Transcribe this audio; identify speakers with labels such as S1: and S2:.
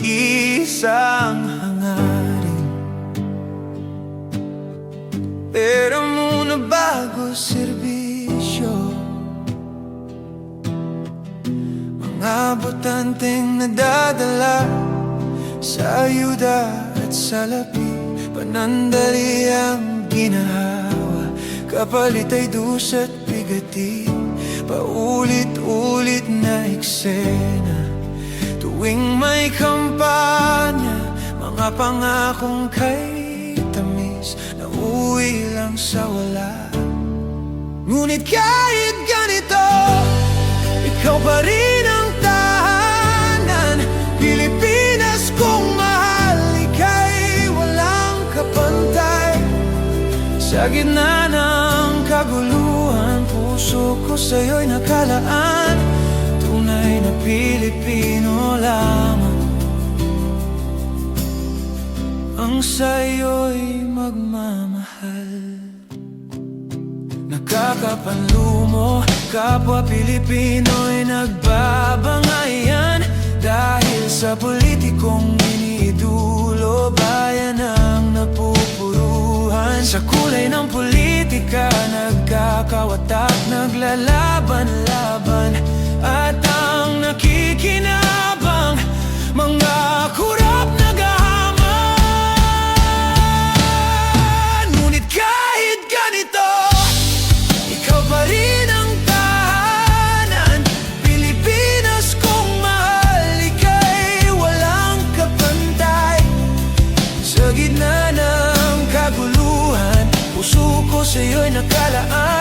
S1: isang hangarin. Pera muna bago serbisyo, mga botanteng nadadala sa ayuda at salapi. Panandali ang ginahawa, kapalit ay dusa't bigatin. Paulit-ulit na eksena tuwing may kampanya, mga pangakong kay tamis na uwi lang sa wala. Ngunit kahit ganito, ikaw pa rin ang tahanan. Pilipinas kong mahal, ika'y walang kapantay. Sa gitna ng kaguluhan, puso ko sa'yo'y nakalaan. Tunay na Pilipino lamang ang sa'yo'y magmamahal. Nakakapanlumo, kapwa Pilipino'y nagbabangayan dahil sa politikong iniidolo. Bayan ang napupuruhan sa kulay ng politika, nagkakawatak, naglalaban-laban. At ang nakikinabang, mga kurap naghahaman. Ngunit kahit ganito, ikaw pa rin ang tahanan. Pilipinas kong mahal, ika'y walang kapantay. Sa gitna ng kaguluhan, puso ko sa'yo'y nakalaan.